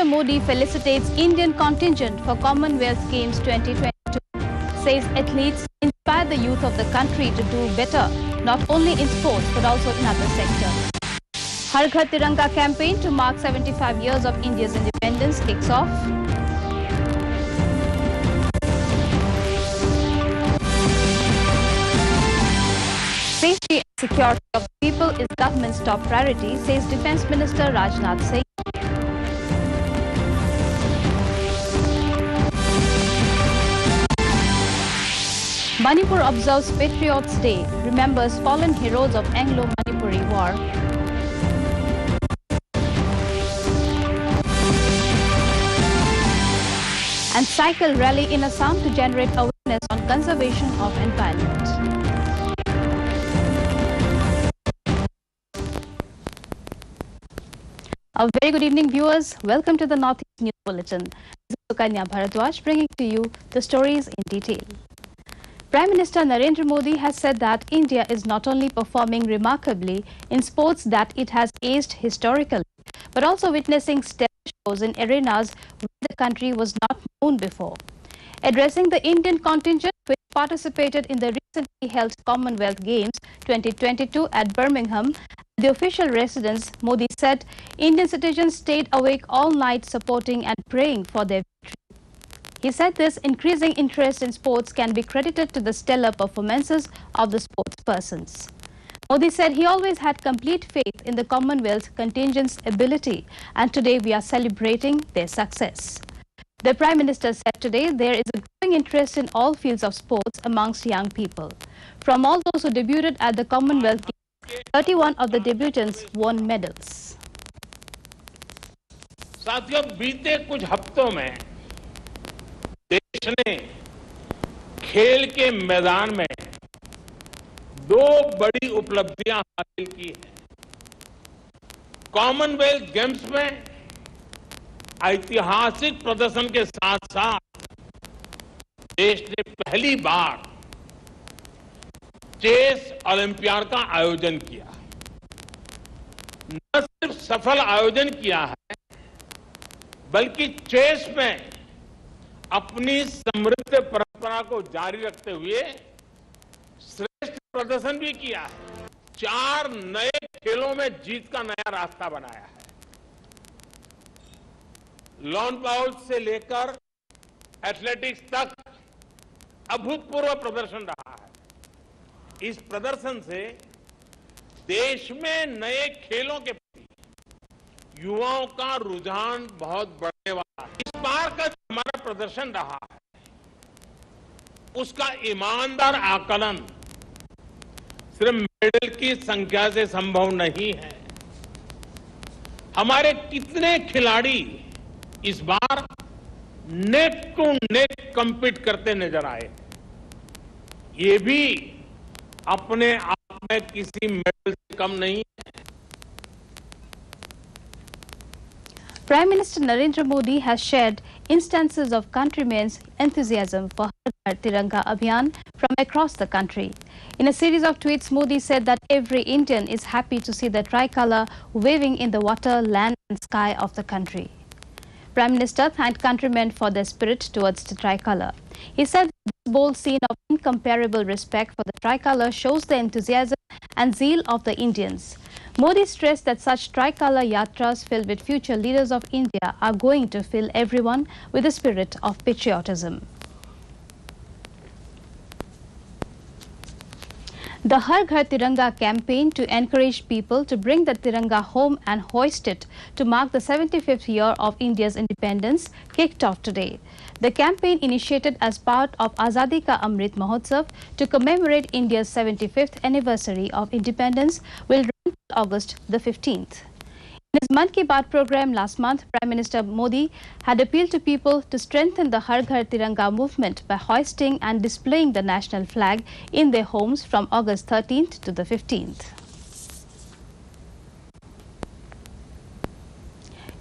Minister Modi felicitates Indian contingent for Commonwealth Games 2022. Says athletes inspire the youth of the country to do better, not only in sports but also in other sectors. Har Ghar Tiranga campaign to mark 75 years of India's independence kicks off. Safety and security of the people is government's top priority, says Defence Minister Rajnath Singh. Manipur observes Patriots Day, remembers fallen heroes of Anglo-Manipuri War. And cycle rally in Assam to generate awareness on conservation of environment. A very good evening, viewers. Welcome to the Northeast News Bulletin. This is Sukanya Bharadwaj bringing to you the stories in detail. Prime Minister Narendra Modi has said that India is not only performing remarkably in sports that it has aced historically, but also witnessing stellar shows in arenas where the country was not known before. Addressing the Indian contingent which participated in the recently held Commonwealth Games 2022 at Birmingham, the official residence, Modi said Indian citizens stayed awake all night supporting and praying for their victory. He said this increasing interest in sports can be credited to the stellar performances of the sportspersons. Modi said he always had complete faith in the Commonwealth contingent's ability, and today we are celebrating their success. The Prime Minister said today there is a growing interest in all fields of sports amongst young people. From all those who debuted at the Commonwealth Games, 31 of the debutants won medals. साथियों, बीते कुछ हफ्तों में देश ने खेल के मैदान में दो बड़ी उपलब्धियां हासिल की हैं। कॉमनवेल्थ गेम्स में ऐतिहासिक प्रदर्शन के साथ साथ देश ने पहली बार चेस ओलंपियाड का आयोजन किया। न सिर्फ सफल आयोजन किया है, बल्कि चेस में अपनी समृद्ध परंपरा को जारी रखते हुए श्रेष्ठ प्रदर्शन भी किया है। 4 नए खेलों में जीत का नया रास्ता बनाया है। लॉन बाउल से लेकर एथलेटिक्स तक अभूतपूर्व प्रदर्शन रहा है। इस प्रदर्शन से देश में नए खेलों के प्रति युवाओं का रुझान बहुत बढ़ने वाला है। इस बार का जो हमारा प्रदर्शन रहा है, उसका ईमानदार आकलन सिर्फ मेडल की संख्या से संभव नहीं है। हमारे कितने खिलाड़ी इस बार नेक टू नेक कम्पीट करते नजर आए, ये भी अपने आप में किसी मेडल से कम नहीं है। Prime Minister Narendra Modi has shared instances of countrymen's enthusiasm for Har Ghar Tiranga Abhiyan from across the country. In a series of tweets, Modi said that every Indian is happy to see the tricolour waving in the water, land and sky of the country. Prime Minister thanked countrymen for their spirit towards the tricolour. He said this bold scene of incomparable respect for the tricolour shows the enthusiasm and zeal of the Indians. Modi stressed that such tricolour yatras filled with future leaders of India are going to fill everyone with the spirit of patriotism. The Har Ghar Tiranga campaign to encourage people to bring the Tiranga home and hoist it to mark the 75th year of India's independence kicked off today. The campaign, initiated as part of Azadi Ka Amrit Mahotsav to commemorate India's 75th anniversary of independence, will run till August the 15th. In his Mann Ki Baat program last month, Prime Minister Modi had appealed to people to strengthen the Har Ghar Tiranga movement by hoisting and displaying the national flag in their homes from August 13th to the 15th.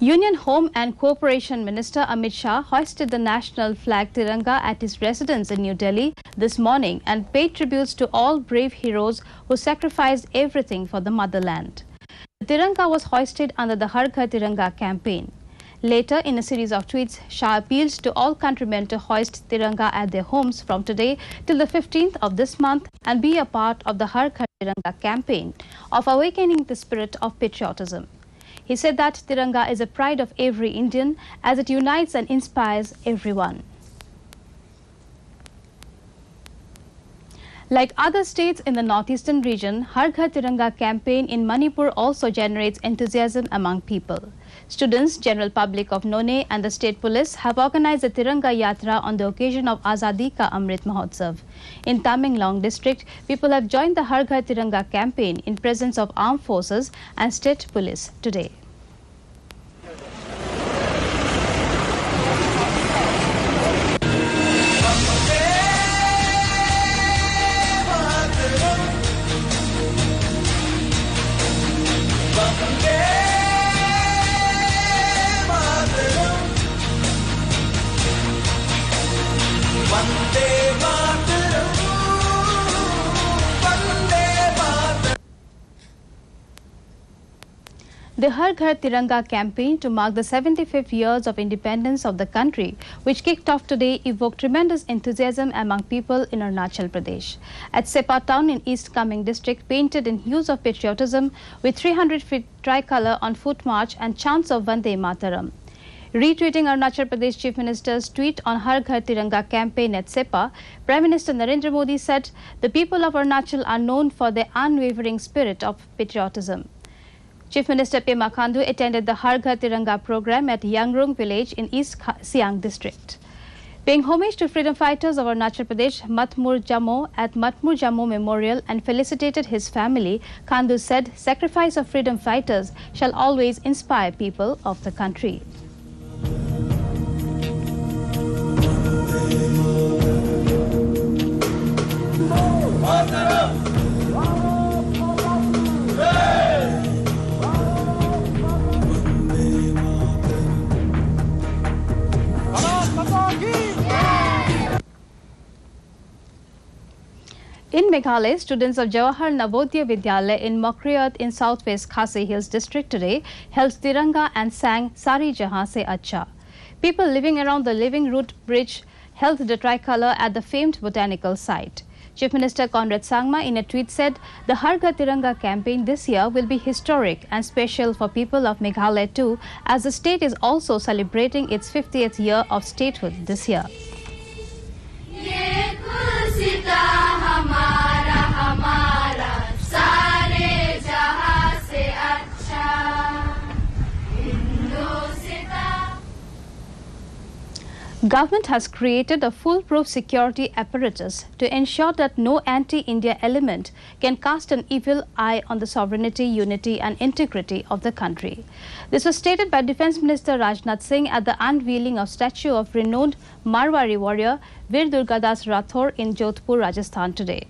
Union Home and Cooperation Minister Amit Shah hoisted the national flag Tiranga at his residence in New Delhi this morning and paid tributes to all brave heroes who sacrificed everything for the motherland. The Tiranga was hoisted under the Har Ghar Tiranga campaign. Later, in a series of tweets, Shah appealed to all countrymen to hoist Tiranga at their homes from today till the 15th of this month and be a part of the Har Ghar Tiranga campaign of awakening the spirit of patriotism. He said that Tiranga is a pride of every Indian as it unites and inspires everyone. Like other states in the northeastern region, Har Ghar Tiranga campaign in Manipur also generates enthusiasm among people. Students, general public of None and the state police have organized a Tiranga Yatra on the occasion of Azadi Ka Amrit Mahotsav. In Tamenglong district, people have joined the Har Ghar Tiranga campaign in presence of armed forces and state police today. The Har Ghar Tiranga campaign to mark the 75th years of independence of the country, which kicked off today, evoked tremendous enthusiasm among people in Arunachal Pradesh. At Sepa town in East Kameng district, painted in hues of patriotism with 300 feet tricolour on foot march and chants of Vande Mataram. Retweeting Arunachal Pradesh Chief Minister's tweet on Har Ghar Tiranga campaign at Sepa, Prime Minister Narendra Modi said the people of Arunachal are known for their unwavering spirit of patriotism. Chief Minister Pema Khandu attended the Har Ghar Tiranga program at Yangrung village in East Siang district. Paying homage to freedom fighters of Arunachal Pradesh, Matmur Jamo at Matmur Jamo Memorial and felicitated his family, Khandu said sacrifice of freedom fighters shall always inspire people of the country. In Meghalaya, students of Jawahar Navodaya Vidyalaya in Mokriyat in southwest Khasi Hills district today held Tiranga and sang Sari Jahan Se Acha. People living around the Living Root Bridge held the tricolour at the famed botanical site. Chief Minister Conrad Sangma in a tweet said the Har Ghar Tiranga campaign this year will be historic and special for people of Meghalaya too, as the state is also celebrating its 50th year of statehood this year. Government has created a foolproof security apparatus to ensure that no anti-India element can cast an evil eye on the sovereignty, unity and integrity of the country. This was stated by Defence Minister Rajnath Singh at the unveiling of statue of renowned Marwari warrior Veer Durgadas Rathore in Jodhpur, Rajasthan today.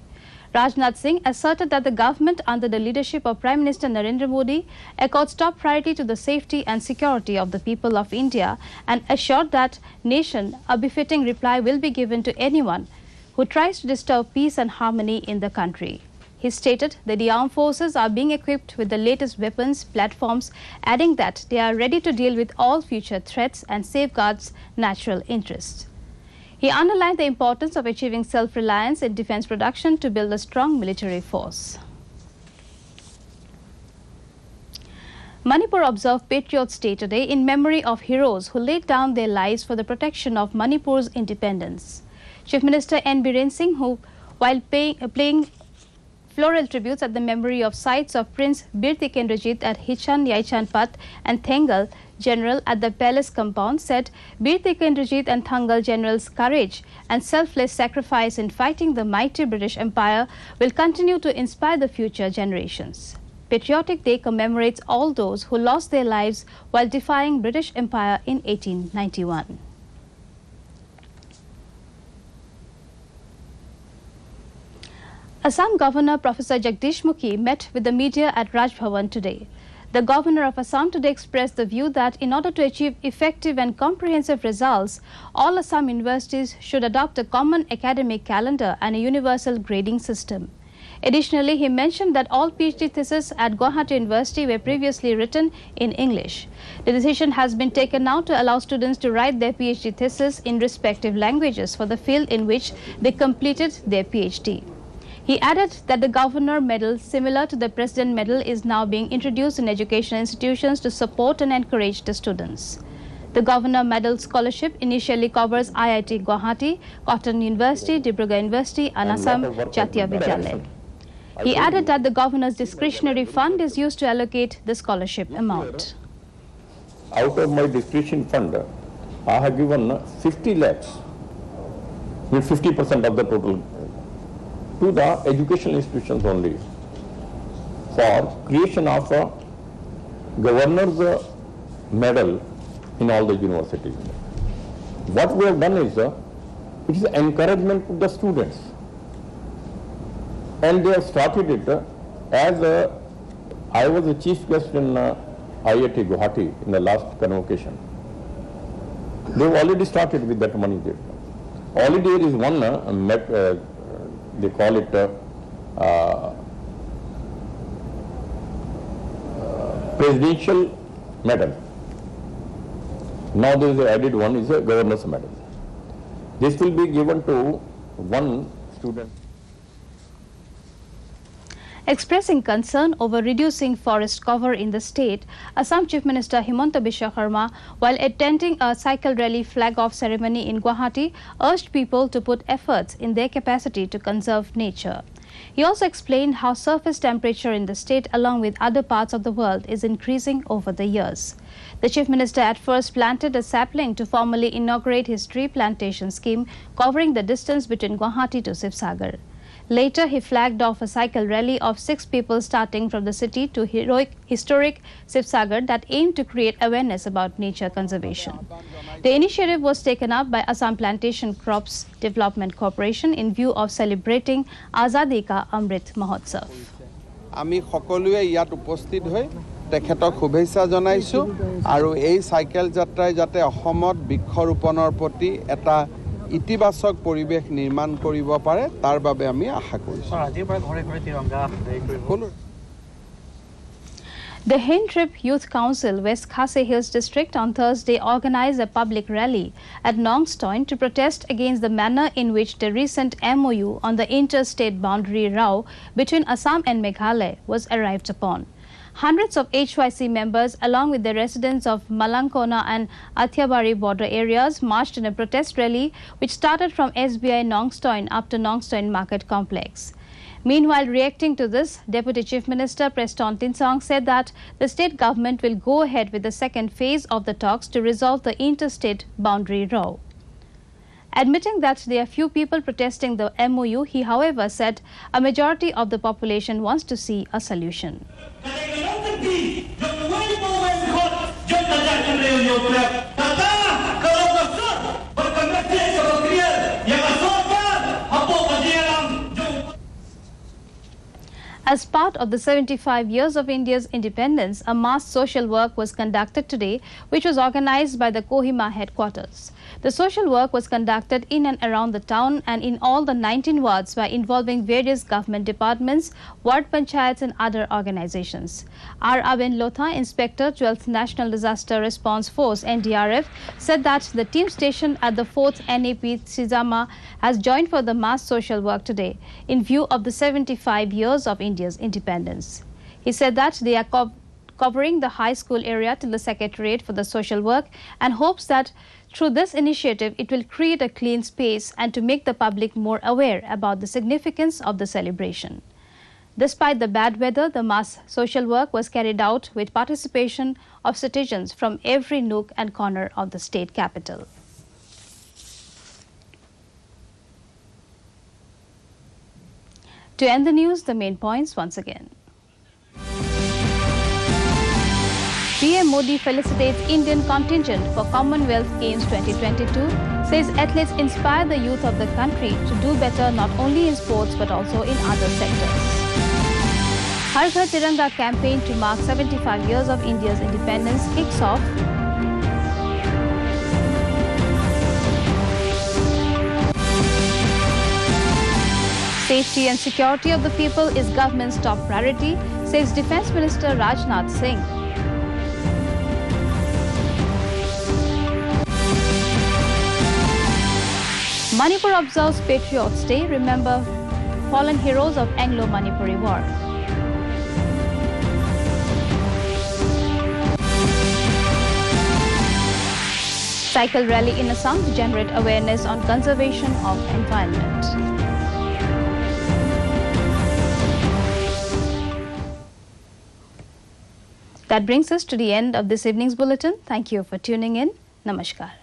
Rajnath Singh asserted that the government under the leadership of Prime Minister Narendra Modi accords top priority to the safety and security of the people of India and assured that nation a befitting reply will be given to anyone who tries to disturb peace and harmony in the country. He stated that the armed forces are being equipped with the latest weapons, platforms, adding that they are ready to deal with all future threats and safeguards natural interests. He underlined the importance of achieving self-reliance in defence production to build a strong military force. Manipur observed Patriots Day today in memory of heroes who laid down their lives for the protection of Manipur's independence. Chief Minister N. Biren Singh, who, while playing floral tributes at the memory of sites of Prince Bir Tikendrajit at Hichan, Yaichanpat and Thengal General at the palace compound, said Bir Tikendrajit and Thengal General's courage and selfless sacrifice in fighting the mighty British Empire will continue to inspire the future generations. Patriotic Day commemorates all those who lost their lives while defying British Empire in 1891. Assam Governor Professor Jagdish Mukhi met with the media at Raj Bhavan today. The Governor of Assam today expressed the view that in order to achieve effective and comprehensive results, all Assam universities should adopt a common academic calendar and a universal grading system. Additionally, he mentioned that all PhD theses at Guwahati University were previously written in English. The decision has been taken now to allow students to write their PhD thesis in respective languages for the field in which they completed their PhD. He added that the Governor Medal, similar to the President Medal, is now being introduced in educational institutions to support and encourage the students. The Governor Medal Scholarship initially covers IIT Guwahati, Cotton University, Dibrugarh University, and Assam Jatiya Vidyalaya. He added that the Governor's discretionary fund is used to allocate the scholarship amount. Out of my discretionary fund, I have given 50 lakhs, 50% of the total, to the educational institutions only for creation of a Governor's medal in all the universities. What we have done is, it is encouragement to the students. And they have started it as I was the chief guest in IIT Guwahati in the last convocation. They have already started with that money there. Already there is one, they call it presidential medal. Now there is an added one, is a governor's medal. This will be given to one student. Expressing concern over reducing forest cover in the state, Assam Chief Minister Himanta Biswa Sarma, while attending a cycle rally flag-off ceremony in Guwahati, urged people to put efforts in their capacity to conserve nature. He also explained how surface temperature in the state, along with other parts of the world, is increasing over the years. The Chief Minister at first planted a sapling to formally inaugurate his tree plantation scheme covering the distance between Guwahati to Sibsagar. Later, he flagged off a cycle rally of 6 people starting from the city to historic Sibsagar that aimed to create awareness about nature conservation. The initiative was taken up by Assam Plantation Crops Development Corporation in view of celebrating Azadi Ka Amrit Mahotsav. আমি সকলোৱে ইয়াত উপস্থিত হৈ তেখেতক শুভেচ্ছা জনাইছো আৰু এই সাইকেল যাত্ৰাই যাতে অসমত বৃক্ষৰোপণৰ প্ৰতি এটা ইতিবাচক পৰিবেশ নিৰ্মাণ কৰিব পাৰে তাৰ বাবে আমি আশা কৰিছো আজিৰ পৰা ঘৰে ঘৰে তিৰংগা কৰিব। The Hendrip Youth Council, West Khasi Hills District, on Thursday organized a public rally at Nongstoin to protest against the manner in which the recent MOU on the interstate boundary row between Assam and Meghalaya was arrived upon. Hundreds of HYC members, along with the residents of Malankona and Athiabari border areas, marched in a protest rally which started from SBI Nongstoin up to Nongstoin Market Complex. Meanwhile, reacting to this, Deputy Chief Minister Preston Tinsong said that the state government will go ahead with the second phase of the talks to resolve the interstate boundary row. Admitting that there are few people protesting the MOU, he however said a majority of the population wants to see a solution. As part of the 75 years of India's independence, a mass social work was conducted today, which was organized by the Kohima headquarters. The social work was conducted in and around the town and in all the 19 wards by involving various government departments, ward panchayats and other organizations. R. Abin Lotha, Inspector, 12th National Disaster Response Force (NDRF), said that the team stationed at the 4th NAP Sizama has joined for the mass social work today in view of the 75 years of India's independence. He said that they are covering the high school area till the Secretariat for the social work and hopes that through this initiative it will create a clean space and to make the public more aware about the significance of the celebration. Despite the bad weather, the mass social work was carried out with participation of citizens from every nook and corner of the state capital. To end the news, the main points once again. PM Modi felicitates Indian contingent for Commonwealth Games 2022, says athletes inspire the youth of the country to do better not only in sports but also in other sectors. Har Ghar Tiranga campaign to mark 75 years of India's independence kicks off. Safety and security of the people is government's top priority, says Defence Minister Rajnath Singh. Manipur observes Patriots Day, remember fallen heroes of Anglo-Manipuri War. Cycle rally in Assam to generate awareness on conservation of environment. That brings us to the end of this evening's bulletin. Thank you for tuning in. Namaskar.